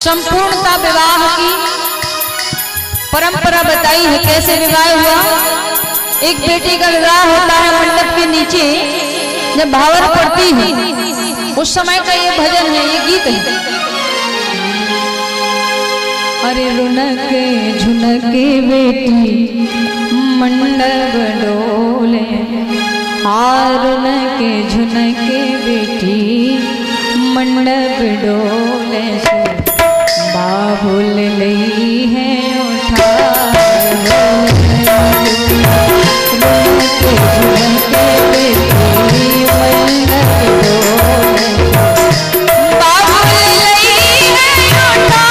संपूर्णता विवाह की परंपरा बताई है। कैसे विवाह हुआ? एक बेटी का विवाह होता है मंडप के नीचे, जब भावर पड़ती है उस समय का ये भजन है, ये गीत है। अरे रुनके झुनके बेटी मंडप डोले, रुनके झुनके बेटी मंडप डोले, बाबुल लई है उठा रुनके झुनके बेटी मंडप डोले, बाबुल लई है उठा।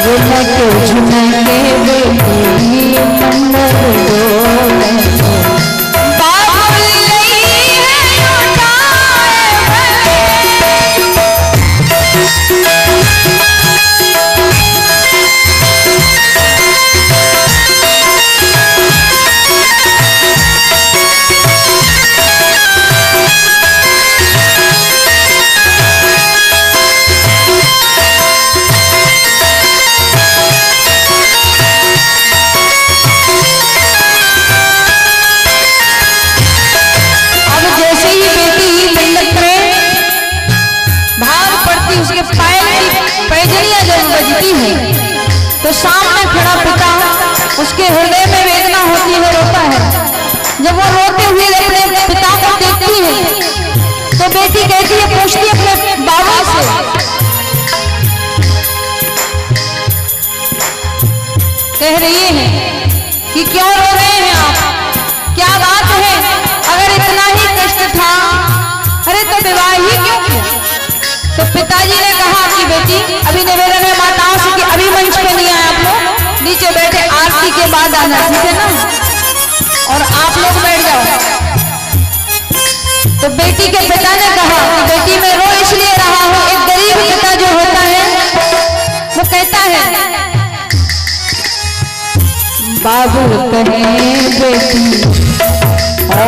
रुनके झुनके बेटी मंडप डोले, बाबुल लई है उठाए। उसके पायल की पैजनियां जब बजती है तो सामने खड़ा पिता, उसके हृदय में वेदना होती है, रोता है। जब वो रोते हुए अपने पिता को देखती है तो बेटी कहती है, पूछती है अपने बाबा से, कह रही है कि क्यों रो रहे हैं आप, क्या बात है? अगर इतना ही कष्ट था अरे तो विवाह ही क्यों किया? तो पिताजी ने कहा कि बेटी अभी निवेदन है माताओं से कि अभी मंच पे नहीं आए, आप लोग नीचे बैठे आरती के बाद आना, ठीक है ना? और आप लोग बैठ जाओ। तो बेटी के पिता ने कहा कि बेटी मैं रो इसलिए रहा हूं, एक गरीब पिता जो होता है वो कहता है, बाबू कहे बेटी, ओ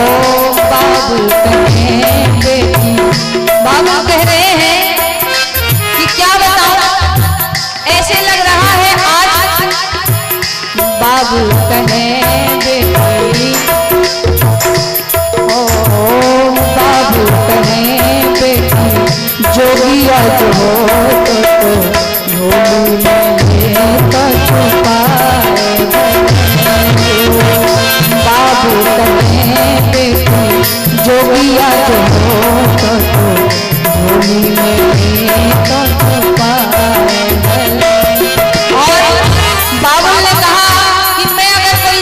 बाबू कहे बेटी, बाबू कह रहे हैं कि क्या बताऊं, ऐसे लग रहा है आज, बाबू कहे बेटी, ओ बाबू कहे बेटी, जोगिया जो हो तो झोली में तो छुपाए, बाबू कहे बेटी, जोगिया जो हो तो झोली में तो छुपाए। और बाबा ने कहा कि मैं अगर कोई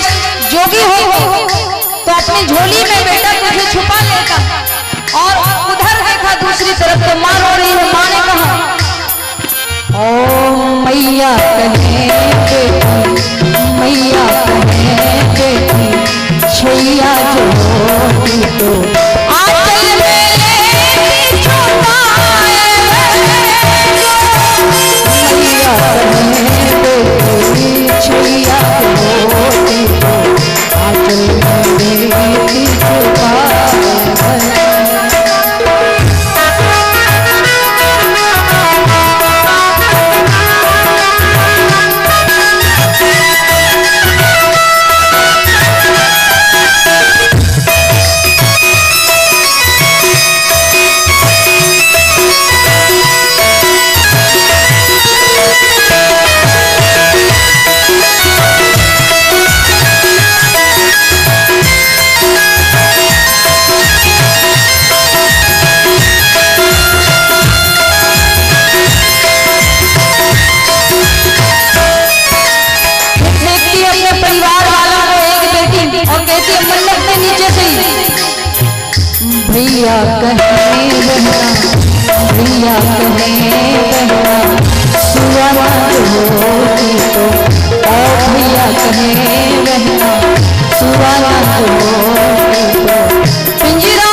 जोगी हो तो अपनी झोली में बेटा तुझे छुपा लेता। और उधर देखा दूसरी तरफ तो माँ रो रही है। माँ ने कहा, ओ मैया कहे बेटी, मैया कहे बेटी, छैया जो होती तो आंचल में लेती छुपाए, मैया कहे बेटी, छैया जो होती तो आंचल में लेती छुपाए। भैया कहे बहना, भैया कहे बहना, सुहाना जो होती तो और भैया कहें रहना सुहाना जो होती तो पिंजरा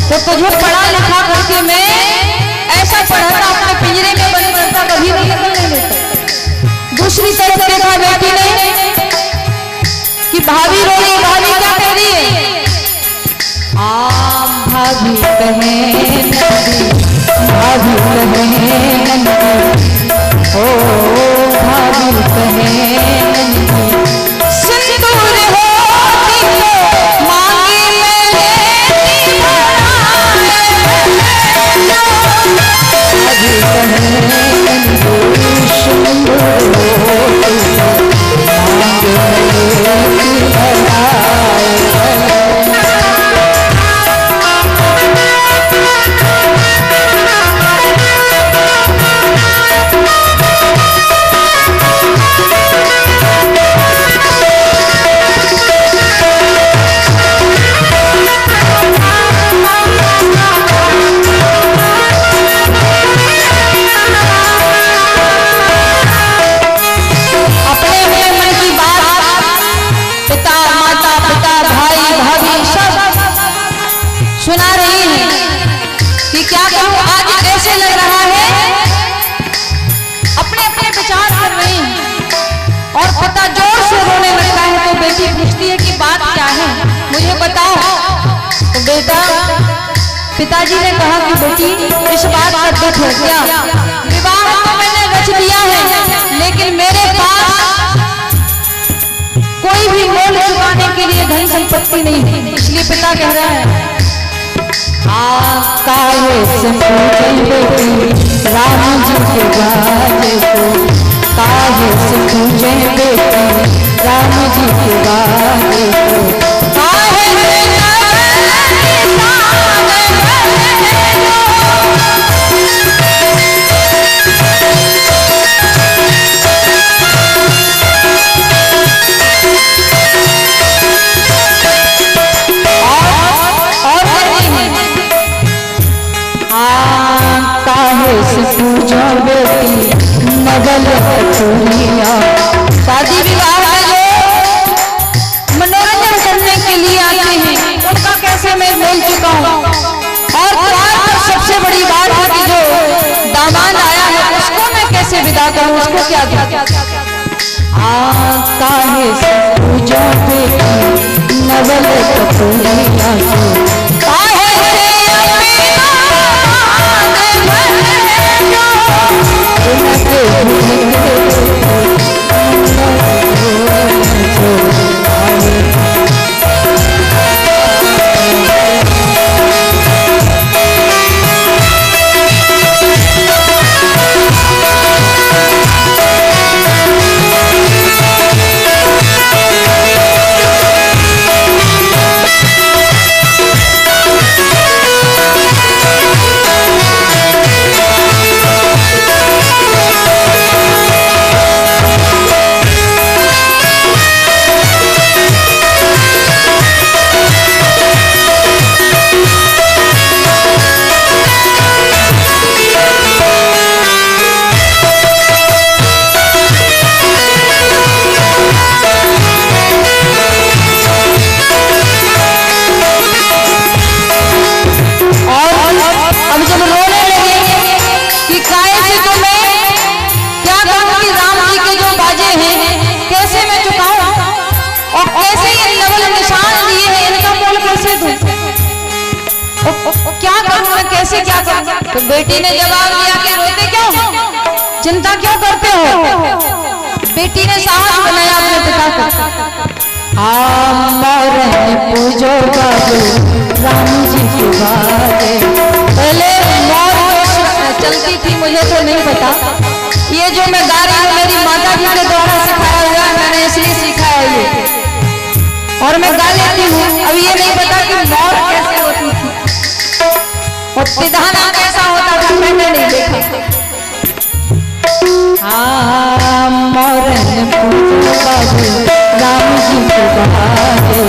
तो तुझे पढ़ा लिखा करके मैं ऐसा पढ़ाता अपने पिंजरे में बंद करता कभी नहीं निकलने देता। दूसरी तरफ देखा बेटी ने कि भाभी रो रही, भाभी क्या कह रही है? भाभी कहें भाभी कहें ओ भाभी कहें सिंदूर होती तो मांगी सुना रही है कि क्या कहूँ आज ऐसे लग रहा है अपने अपने विचार कर रही हैं और पता जोर से रोने लगता है। तो बेटी पूछती है कि बात क्या है मुझे बताओ। तो बेटा पिताजी ने कहा कि बेटी इस बात का दुख है क्या, विवाह तो मैंने रच दिया है लेकिन मेरे पास कोई भी मोल चुकाने के लिए धन संपत्ति नहीं है। इसलिए पिता कह रहा है काहे से पूछे बेटी राम जी के बाजे को, काहे से पूछे बेटी राम जी के बाजे को, काहे पूजा बेटी नगल शादी विवाह में जो मनोरंजन करने के लिए आते हैं उनका कैसे मैं बोल चुका हूँ। और सबसे बड़ी बात है कि जो दामाद आया है उसको मैं कैसे विदा करूँ, उसको क्या काहे से पूजा बेटी नगल क्या करूं मैं, कैसे क्या करूं? तो बेटी ने जवाब दिया कि रोते क्यों, चिंता क्यों करते हो? बेटी ने साहस बनाया अपने पिता का। मौरन पूजो बाबू राम जी के बारे। पहले मौत चलती थी, मुझे तो नहीं पता। ये जो मैं गा रही हूँ मेरी माता जी के द्वारा सिखाया हुआ, मैंने इसलिए सीखा है ये, और मैं गा लेती हूँ। अब ये नहीं पता कि मौत कैसे होती थी और विधान कैसा होता था, मैंने नहीं देखा। मौरन पूजो बाबू राम जी के बारे।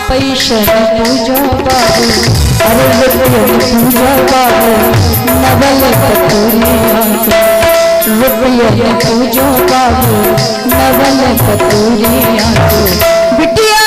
पैसे पूजो बाबू, अरे पूजो बाबू नवल कतूरिया। पूजो बाबू नवल कतूरिया। बिटिया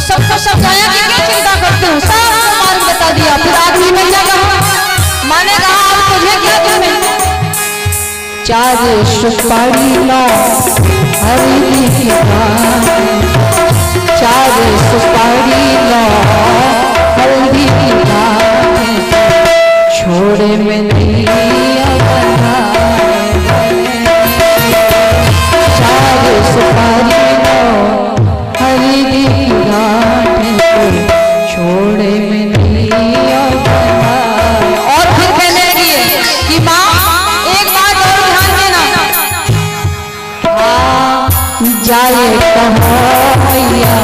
सबको समझाया कि क्या चिंता करते हो, सब मार्ग बता दिया। फिर आखिरी में क्या कहा, माने कहा अब तुझे क्या तुम्हें 4 सुपारी ला हरी की बात। 4 सुपारी ला हल्दी की बात। छोड़े में नहीं 4 सुपारी हल्दी की गांठ छोड़े में नहीं। और फिर कहने लगी कि माँ एक बात और ध्यान देना, जाए कहाँ मैया,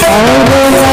और